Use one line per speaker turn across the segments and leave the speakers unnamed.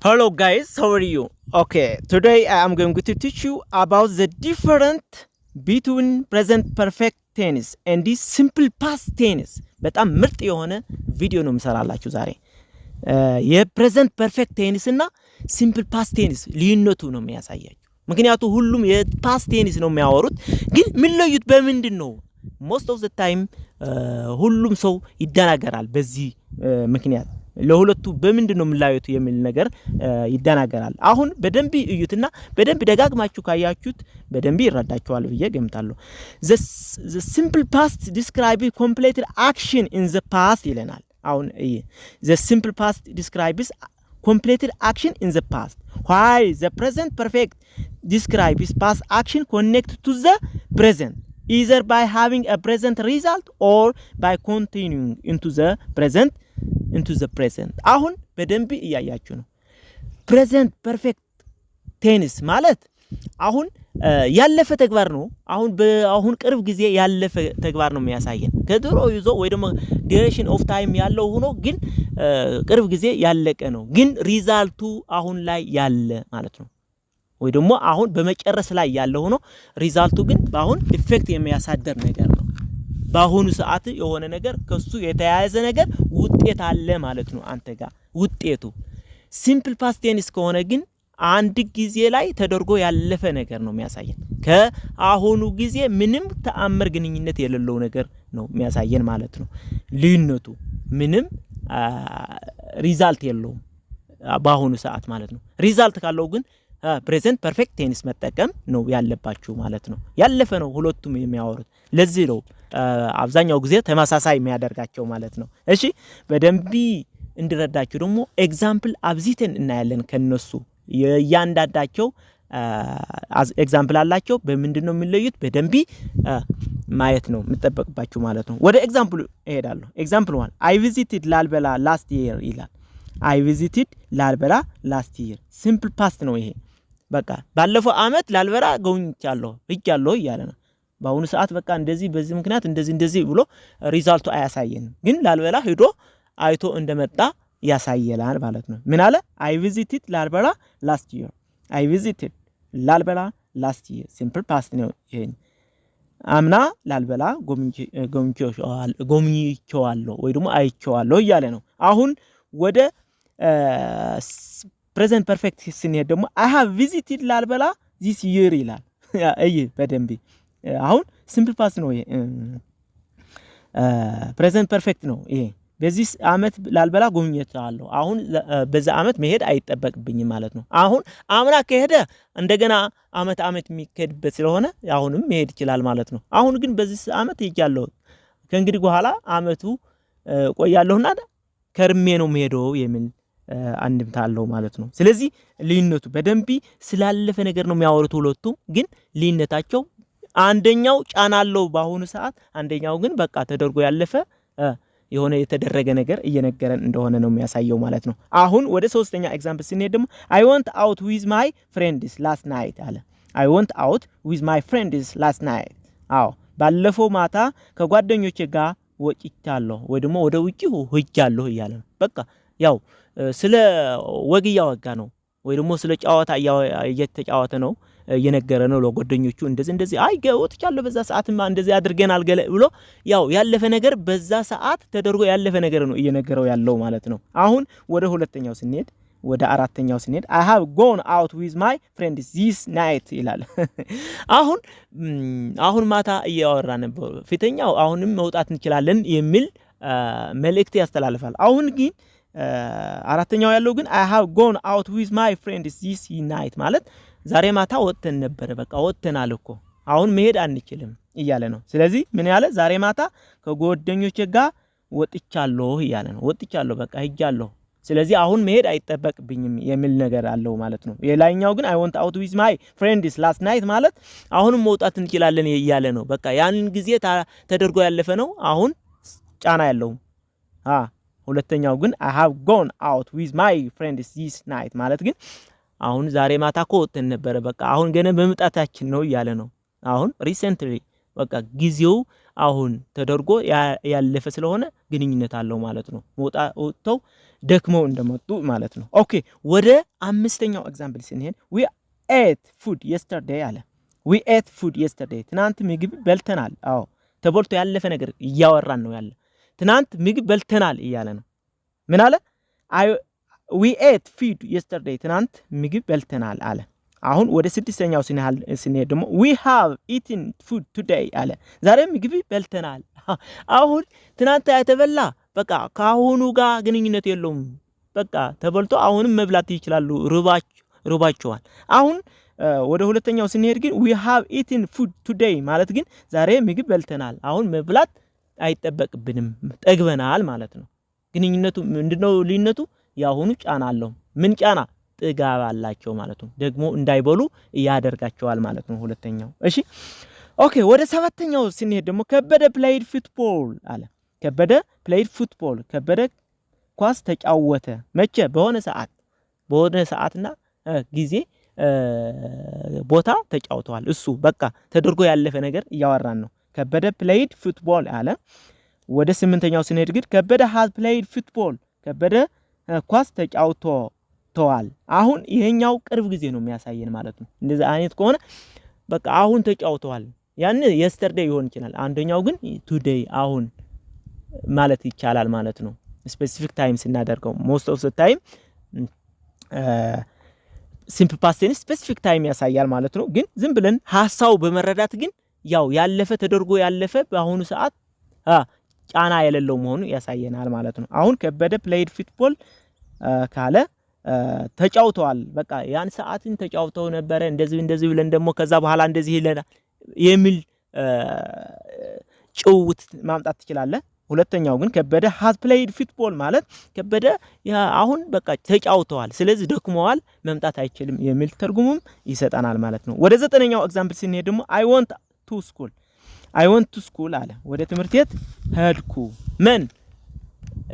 Hello guys, how are you? Okay, today I am going to teach you about the different between present perfect tense and this simple past tense. በጣም ምርጥ የሆነ ቪዲዮ ነው የምሰራላችሁ ዛሬ። የፕሬዘንት ፐርፌክት ቴንስ እና ሲምፕል ፓስት ቴንስ ልዩነቱ ነው የሚያሳያችሁ። ምክንያቱም ሁሉም የፓስት ቴንስ ነው የሚያወሩት፣ ግን የሚለዩት በምንድን ነው? most of the time ሁሉም ሰው ይደናገራል በዚህ ምክንያት ለሁለቱ በምንድነው ምላዩት የሚል ነገር ይደናገራል። አሁን በደንብ እዩትና በደንብ ደጋግማችሁ ካያችሁት በደንብ ይረዳችኋል ብዬ ገምታለሁ። the simple past describes completed action in the past ይለናል። አሁን the simple past describes completed action in the past, while the present perfect describes past action connected to the present, either by having a present result or by continuing into the present. አሁን በደንብ እያያችሁ ነው። present perfect tense ማለት አሁን ያለፈ ተግባር ነው። አሁን ቅርብ ጊዜ ያለፈ ተግባር ነው የሚያሳየን። ከድሮ ይዞ ወይ ደግሞ duration of time ያለው ሆኖ ግን ቅርብ ጊዜ ያለቀ ነው። ግን ሪዛልቱ አሁን ላይ ያለ ማለት ነው። ወይ ደግሞ አሁን በመጨረስ ላይ ያለው ሆኖ ሪዛልቱ ግን በአሁን ኢፌክት የሚያሳደር ነገር ነው። ባሁኑ ሰዓት የሆነ ነገር ከሱ የተያያዘ ነገር ውጤት አለ ማለት ነው አንተ ጋር ውጤቱ። ሲምፕል ፓስት ቴንስ ከሆነ ግን አንድ ጊዜ ላይ ተደርጎ ያለፈ ነገር ነው የሚያሳየን። ከአሁኑ ጊዜ ምንም ተአምር ግንኙነት የሌለው ነገር ነው የሚያሳየን ማለት ነው። ልዩነቱ ምንም ሪዛልት የለውም ባሁኑ ሰዓት ማለት ነው። ሪዛልት ካለው ግን present perfect tense መጠቀም ነው ያለባችሁ ማለት ነው። ያለፈ ነው ሁለቱም የሚያወሩት። ለዚህ ነው አብዛኛው ጊዜ ተመሳሳይ የሚያደርጋቸው ማለት ነው። እሺ በደንብ እንድረዳችሁ ደግሞ ኤግዛምፕል አብዚተን እናያለን ከነሱ ያንዳንዳቸው ኤግዛምፕል አላቸው። በምንድነው የሚለዩት በደንብ ማየት ነው የምትጠበቅባችሁ ማለት ነው። ወደ ኤግዛምፕሉ እሄዳለሁ። ኤግዛምፕል 1 I visited ላልበላ last year ይላል። I visited ላልበላ last year simple past ነው ይሄ። በቃ ባለፈው አመት ላልበላ ጎብኝቻለሁ ሄጃለሁ እያለ ነው። በአሁኑ ሰዓት በቃ እንደዚህ በዚህ ምክንያት እንደዚህ ብሎ ሪዛልቱ አያሳየንም፣ ግን ላልበላ ሄዶ አይቶ እንደመጣ ያሳየላል ማለት ነው። ምን አለ? I visited ላልበላ last year. I visited ላልበላ last year simple past ነው ይሄ። አምና ላልበላ ጎብኝቼዋለሁ ወይ ደግሞ አይቼዋለሁ እያለ ነው። አሁን ወደ present perfect ስንሄድ ደግሞ I have visited ላልበላ this year ይላል። እይ በደንብ አሁን simple past ነው ይሄ። present perfect ነው ይሄ። በዚህ አመት ላልበላ ጎብኝቻለሁ። አሁን በዛ አመት መሄድ አይጠበቅብኝም ማለት ነው። አሁን አምና ከሄደ እንደገና አመት የሚከድበት ስለሆነ አሁንም መሄድ ይችላል ማለት ነው። አሁን ግን በዚህ አመት ሄጃለሁ ከእንግዲህ በኋላ አመቱ ቆያለሁና ከርሜ ነው መሄደው የሚል አንድምታ አለው ማለት ነው። ስለዚህ ልዩነቱ በደንብ ስላለፈ ነገር ነው የሚያወሩት ሁለቱም፣ ግን ልዩነታቸው አንደኛው ጫና አለው ባሁኑ ሰዓት፣ አንደኛው ግን በቃ ተደርጎ ያለፈ የሆነ የተደረገ ነገር እየነገረን እንደሆነ ነው የሚያሳየው ማለት ነው። አሁን ወደ ሶስተኛ ኤግዛምፕል ስንሄድ ደግሞ I went out with my friends last night አለ። I went out with my friends last night። አዎ ባለፈው ማታ ከጓደኞቼ ጋር ወጥቻለሁ ወይ ደግሞ ወደ ውጪ ሄጃለሁ እያለ ነው። በቃ ያው ስለ ወግ እያወጋ ነው ወይ ደግሞ ስለ ጫዋታ እየተጫወተ ነው እየነገረ ነው ለጓደኞቹ። እንደዚህ አይ ወጥቻለሁ በዛ ሰዓትማ እንደዚህ አድርገናል ገለ ብሎ ያው ያለፈ ነገር በዛ ሰዓት ተደርጎ ያለፈ ነገር ነው እየነገረው ያለው ማለት ነው። አሁን ወደ ሁለተኛው ስንሄድ ወደ አራተኛው ስንሄድ I have gone out with my friends this night ይላል። አሁን ማታ እያወራ ነበር ፊተኛው አሁንም መውጣት እንችላለን የሚል መልእክት ያስተላልፋል። አሁን ግን አራተኛው ያለው ግን I have gone out with my friends this night ማለት ዛሬ ማታ ወጥተን ነበር፣ በቃ ወጥተናል እኮ አሁን መሄድ አንችልም እያለ ነው። ስለዚህ ምን ያለ ዛሬ ማታ ከጓደኞቼ ጋር ወጥቻለሁ እያለ ነው። ወጥቻለሁ በቃ ሄጃለሁ፣ ስለዚህ አሁን መሄድ አይጠበቅብኝም የሚል ነገር አለው ማለት ነው። የላይኛው ግን I went out with my friends last night ማለት አሁንም መውጣት እንችላለን እያለ ነው። በቃ ያንን ጊዜ ተደርጎ ያለፈ ነው፣ አሁን ጫና ያለው። ሁለተኛው ግን I have gone out with my friends this night ማለት ግን አሁን ዛሬ ማታ እኮ ወጥተን ነበር፣ በቃ አሁን ገና በመምጣታችን ነው እያለ ነው። አሁን recently በቃ ጊዜው አሁን ተደርጎ ያለፈ ስለሆነ ግንኙነት አለው ማለት ነው ወጣው ደክመው እንደመጡ ማለት ነው ኦኬ ወደ አምስተኛው ኤግዛምፕል ስንሄድ we ate food yesterday አለ we ate food yesterday ትናንት ምግብ በልተናል አዎ ተበልቶ ያለፈ ነገር እያወራን ነው ያለ ትናንት ምግብ በልተናል እያለ ነው ምን አለ we ate food yesterday ትናንት ምግብ በልተናል አለ አሁን ወደ ስድስተኛው ስንሄድ ደግሞ we have eaten food today አለ ዛሬ ምግብ በልተናል አሁን ትናንት ያተበላ በቃ ካሁኑ ጋር ግንኙነት የለውም በቃ ተበልቶ አሁንም መብላት ይችላሉ ሩባቸዋል አሁን ወደ ሁለተኛው ስንሄድ ግን we have eaten food today ማለት ግን ዛሬ ምግብ በልተናል አሁን መብላት አይጠበቅብንም ጠግበናል ማለት ነው ግንኙነቱ ምንድነው ልዩነቱ ያሁኑ ጫና አለው ምን ጫና ጥጋብ አላቸው ማለት ነው ደግሞ እንዳይበሉ ያደርጋቸዋል ማለት ነው ሁለተኛው እሺ ኦኬ ወደ ሰባተኛው ስንሄድ ደግሞ ከበደ played football አለ ከበደ played football ከበደ ኳስ ተጫወተ መቼ በሆነ ሰዓትና ጊዜ ቦታ ተጫውተዋል እሱ በቃ ተደርጎ ያለፈ ነገር ያወራን ነው ከበደ played football አለ ወደ ስምንተኛው ስንሄድ ግን ከበደ has played football ከበደ ኳስ ተጫውተዋል አሁን ይሄኛው ቅርብ ጊዜ ነው የሚያሳየን ማለት ነው እንደዛ አይነት ከሆነ በቃ አሁን ተጫውተዋል ያን yesterday ይሆን ይችላል አንደኛው ግን today አሁን ማለት ይቻላል ማለት ነው ስፔሲፊክ ታይም ስናደርገው most of the time simple past tense specific time ያሳያል ማለት ነው ግን ዝም ብለን ሐሳው በመረዳት ግን ያው ያለፈ ተደርጎ ያለፈ በአሁኑ ሰዓት ጫና የሌለው መሆኑ ያሳየናል ማለት ነው አሁን ከበደ played football ካለ ተጫውተዋል በቃ ያን ሰዓትን ተጫውተው ነበር እንደዚህ ብለን ደግሞ ከዛ በኋላ እንደዚህ ይለናል የሚል ጭውውት ማምጣት ትችላለህ ሁለተኛው ግን ከበደ has played football ማለት ከበደ አሁን በቃ ተጫውተዋል ስለዚህ ደክመዋል መምጣት አይችልም የሚል ትርጉምም ይሰጣናል ማለት ነው ወደ ዘጠነኛው ኤግዛምፕል ስንሄድ ደግሞ I want to school አለ ወደ ትምህርት ቤት ሄድኩ ምን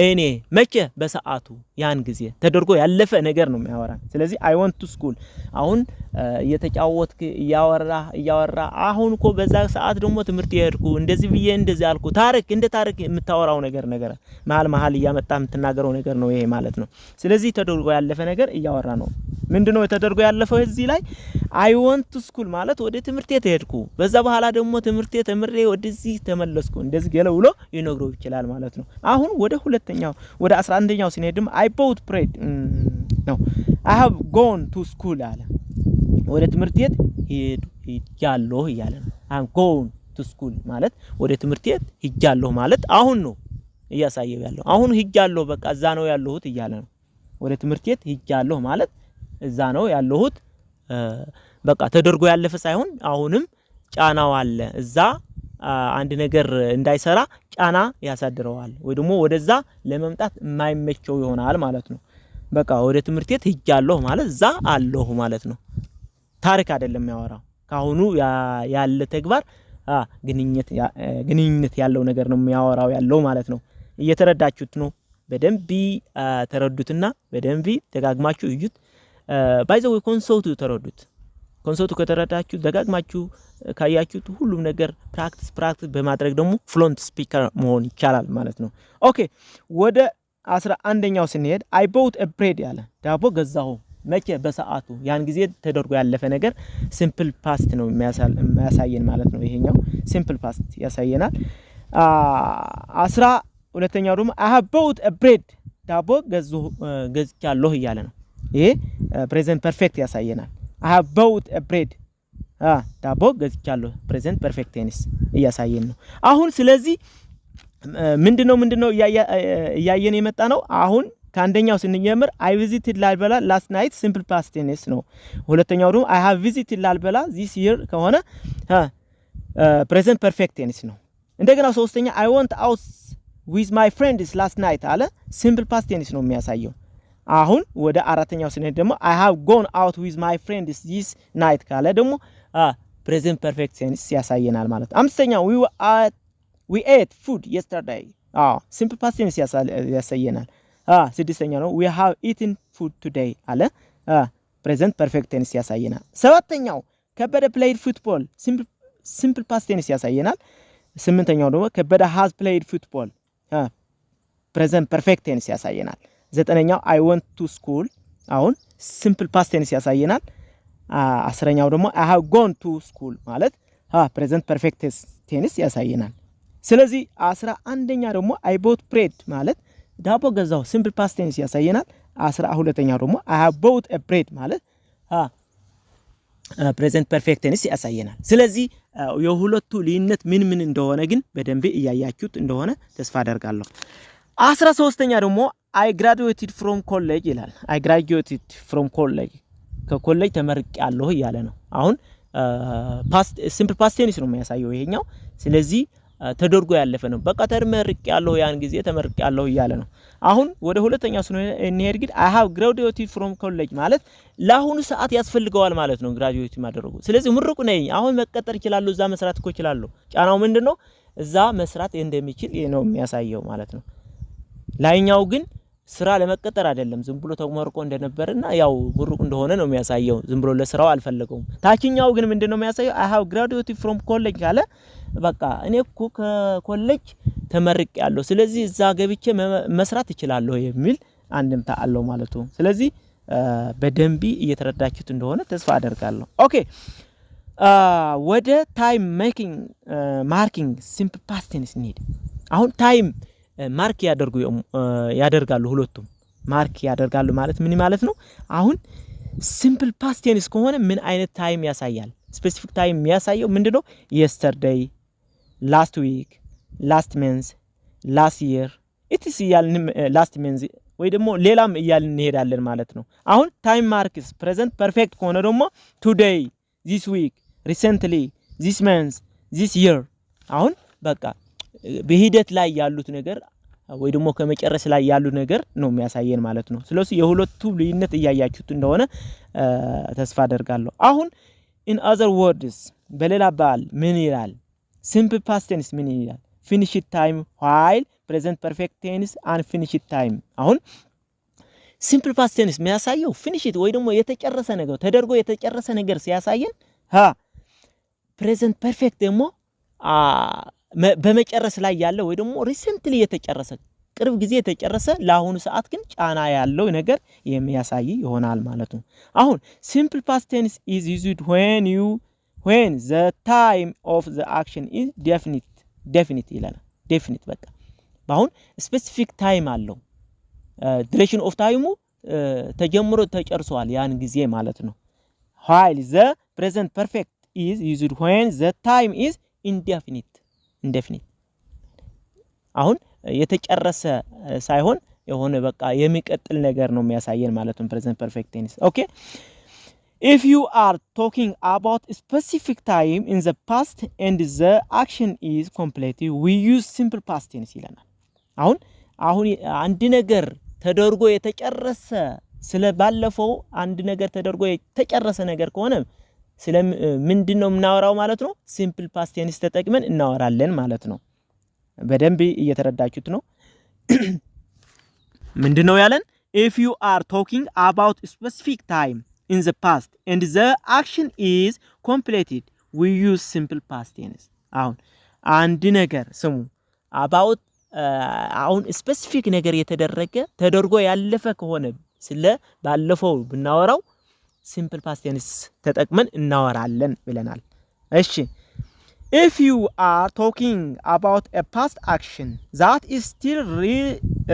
እኔ መቼ በሰዓቱ ያን ጊዜ ተደርጎ ያለፈ ነገር ነው የሚያወራን ስለዚህ I want to school አሁን የተጫወትክ ያወራ አሁን እኮ በዛ ሰዓት ደግሞ ትምህርት ይሄድኩ እንደዚህ ብዬ እንደዚህ አልኩ ታሪክ የምታወራው ነገር መሃል እያመጣ የምትናገረው ነገር ነው ይሄ ማለት ነው ስለዚህ ተደርጎ ያለፈ ነገር እያወራ ነው ምንድነው ተደርጎ ያለፈው እዚህ ላይ I want to school ማለት ወደ ትምህርት ቤት ሄድኩ በዛ በኋላ ደግሞ ትምህርት ቤት ተምሬ ወደዚህ ተመለስኩ እንደዚህ ገለ ብሎ ይነግረው ይችላል ማለት ነው አሁን ወደ ሁለተኛው ወደ 11ኛው ሲነድም I bought bread no I have gone to school አለ ወደ ትምህርት ቤት ሄጃለሁ ይያለ ነው I have gone to school ማለት ወደ ትምህርት ቤት ሄጃለሁ ማለት አሁን ነው እያሳየው ያለው አሁን ሄጃለሁ በቃ እዛ ነው ያለሁት ይያለ ነው ወደ ትምህርት ቤት ሄጃለሁ ማለት እዛ ነው ያለሁት በቃ ተደርጎ ያለፈ ሳይሆን አሁንም ጫናው አለ እዛ አንድ ነገር እንዳይሰራ ጫና ያሳድረዋል ወይ ደግሞ ወደዛ ለመምጣት የማይመቸው ይሆናል ማለት ነው በቃ ወደ ትምህርት ቤት ሄጃለሁ ማለት እዛ አለሁ ማለት ነው ታሪክ አይደለም ያወራው ካሁኑ ያለ ተግባር ግንኙነት ያለው ነገር ነው የሚያወራው ያለው ማለት ነው እየተረዳችሁት ነው በደንብ ተረዱትና በደንብ ተጋግማችሁ እዩት ባይዘው ኮንሶልቱ ተረዱት ኮንሶልቱ ከተረዳችሁ ደጋግማችሁ ካያችሁት ሁሉም ነገር ፕራክቲስ በማድረግ ደግሞ ፍሉንት ስፒከር መሆን ይቻላል ማለት ነው ኦኬ ወደ 11ኛው ስንሄድ I bought a bread ያለ ዳቦ ገዛሁ መቼ በሰዓቱ ያን ጊዜ ተደርጎ ያለፈ ነገር ሲምፕል ፓስት ነው የሚያሳየን ማለት ነው ይሄኛው ሲምፕል ፓስት ያሳየናል 12ኛው ደግሞ I have bought a bread ዳቦ ገዝቻለሁ ይያለ ነው ይሄ ፕሬዘንት ፐርፌክት ያሳየናል I have bought a bread ዳቦ ገዝቻለሁ ፕሬዘንት ፐርፌክት ቴንስ ያሳየን ነው አሁን ስለዚህ ምንድነው ያያየን የመጣ ነው አሁን ከአንደኛው ስንጀምር I visited ላልበላ last night simple past tense ነው ሁለተኛው ደግሞ I have visited ላልበላ this year ከሆነ present perfect tense ነው እንደገና ሶስተኛ I went out with my friends last night አለ simple past tense ነው የሚያሳየው አሁን ወደ አራተኛው ስንሄድ ደግሞ I have gone out with my friends this night ካለ ደግሞ present perfect tense ያሳየናል ማለት አምስተኛው we ate food yesterday simple past tense ያሳየናል ስድስተኛው ነው we have eaten food today አለ present perfect tense ያሳየናል ሰባተኛው ከበደ played football simple past tense ያሳየናል ስምንተኛው ደግሞ ከበደ has played football present perfect tense ያሳየናል። ዘጠነኛው I went to school አሁን simple past tense ያሳየናል። አስረኛው ደግሞ I have gone to school ማለት present perfect tense ያሳየናል። ስለዚህ 11ኛ ደግሞ I bought bread ማለት ዳቦ ገዛው simple past tense ያሳየናል። 12ኛው ደግሞ I have bought a bread ማለት present perfect tense ያሳየናል። ስለዚህ የሁለቱ ልዩነት ምን እንደሆነ ግን በደንብ እያያችሁት እንደሆነ ተስፋ አደርጋለሁ። 13ኛ ደግሞ I graduated from college ይላል። I graduated from college ከኮሌጅ ተመርቄያለሁ እያለ ነው። አሁን simple past tense ነው የሚያሳየው ይሄኛው። ስለዚህ ተደርጎ ያለፈ ነው። በቃ ተመርቄያለሁ ያን ጊዜ ተመርቄያለሁ እያለ ነው። አሁን ወደ ሁለተኛው እንሄድ ግን I have graduated from college ማለት ለአሁኑ ሰዓት ያስፈልገዋል ማለት ነው graduate ማድረጉ። ስለዚህ ምሩቅ ነኝ አሁን መቀጠር ይችላል እዛ መስራት እኮ ይችላል። ጫናው ምንድነው? እዛ መስራት እንደሚችል ነው የሚያሳየው ማለት ነው። ላይኛው ግን ስራ ለመቀጠር አይደለም ዝም ብሎ ተመርቆ እንደነበርና ያው ምሩቅ እንደሆነ ነው የሚያሳየው። ዝም ብሎ ለስራው አልፈለገውም። ታችኛው ግን ምንድነው የሚያሳየው? I have graduated from college ካለ በቃ እኔ እኮ ከኮሌጅ ተመርቄያለሁ ስለዚህ እዛ ገብቼ መስራት ይችላል የሚል አንድምታ አለው ማለት ነው። ስለዚህ በደንብ እየተረዳችሁት እንደሆነ ተስፋ አደርጋለሁ። ኦኬ ወደ ታይም ማርኪንግ simple past tense እንሂድ። አሁን ታይም ማርክ ያደርጋሉ ሁለቱም ማርክ ያደርጋሉ ማለት ምን ማለት ነው? አሁን simple past tense ከሆነ ምን አይነት ታይም ያሳያል? ስፔሲፊክ ታይም የሚያሳየው ምንድነው? yesterday, last week, last month, last year it's ያልን last month ወይ ደግሞ ሌላም እያልን እንሄዳለን ማለት ነው። አሁን ታይም ማርክስ present perfect ከሆነ ደግሞ today, this week, recently, this month, this year አሁን በቃ በሂደት ላይ ያሉት ነገር ወይ ደግሞ ከመጨረስ ላይ ያሉት ነገር ነው የሚያሳየን ማለት ነው። ስለዚህ የሁለቱ ልዩነት እያያችሁት እንደሆነ ተስፋ አደርጋለሁ። አሁን in other words በሌላ ባል ምን ይላል? simple past tense ምን ይላል? finished time while present perfect tense unfinished time አሁን simple past tense የሚያሳየው finished ወይ ደግሞ የተጨረሰ ነገር ተደርጎ የተጨረሰ ነገር ሲያሳየን present perfect ደግሞ በመጨረስ ላይ ያለው ወይ ደግሞ ሪሰንትሊ የተጨረሰ ቅርብ ጊዜ የተጨረሰ ለአሁኑ ሰዓት ግን ጫና ያለው ነገር የሚያሳይ ይሆናል ማለት ነው። አሁን simple past tense is used when the time of the action is definite ይላል። definite በቃ አሁን specific time አለው duration of time ተጀምሮ ተጨርሷል ያን ጊዜ ማለት ነው። while the present perfect is used when the time is indefinite አሁን የተጨረሰ ሳይሆን የሆነ በቃ የሚቀጥል ነገር ነው የሚያሳየን ማለት ነው present perfect tense። ኦኬ if you are talking about a specific time in the past and the action is completed we use simple past tense ይለናል። አሁን አንድ ነገር ተደርጎ የተጨረሰ ስለባለፈው አንድ ነገር ተደርጎ የተጨረሰ ነገር ከሆነ ስለ ምንድነው እናወራው ማለት ነው? simple past tense ተጠቅመን እናወራለን ማለት ነው። በደንብ እየተረዳችሁት ነው። ምንድነው ያለን? if you are talking about a specific time in the past and the action is completed we use simple past tense አሁን አንድ ነገር ስሙ about አሁን ስፔሲፊክ ነገር የተደረገ ተደርጎ ያለፈ ከሆነ ስለ ባለፈው ብናወራው simple past tense ተጠቅመን እናወራለን ብለናል። እሺ if you are talking about a past action that is still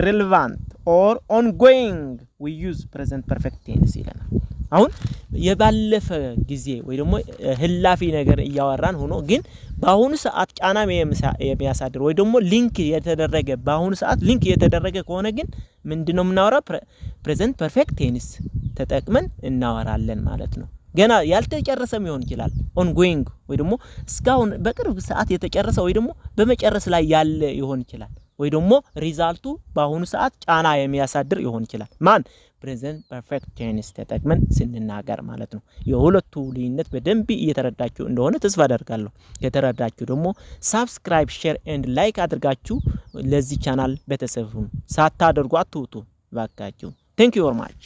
relevant or ongoing we use present perfect tense ይለናል። አሁን የባለፈ ጊዜ ወይ ደግሞ ህላፊ ነገር እያወራን ሆኖ ግን በአሁኑ ሰዓት ጫና የሚያሳድር ወይ ደግሞ ሊንክ የተደረገ በአሁኑ ሰዓት ሊንክ የተደረገ ከሆነ ግን ምንድነው የምናወራው? present perfect tense ተጠቅመን እናወራለን ማለት ነው። ገና ያልተጨረሰም ይሆን ይችላል ongoing ወይ ደግሞ እስካሁን በቅርብ ሰዓት የተጨረሰ ወይ ደግሞ በመጨረስ ላይ ያለ ይሆን ይችላል ወይ ደግሞ ሪዛልቱ በአሁኑ ሰዓት ጫና የሚያሳድር ይሆን ይችላል። ማን present perfect tense ተጠቅመን ስንናገር ማለት ነው። የሁለቱ ልዩነት በደንብ እየተረዳችሁ እንደሆነ ተስፋ አደርጋለሁ። ከተረዳችሁ ደግሞ subscribe share and like አድርጋችሁ ለዚህ ቻናል ቤተሰብ ሁኑ። ሳታደርጉ አትውጡ ባካችሁ። thank you very much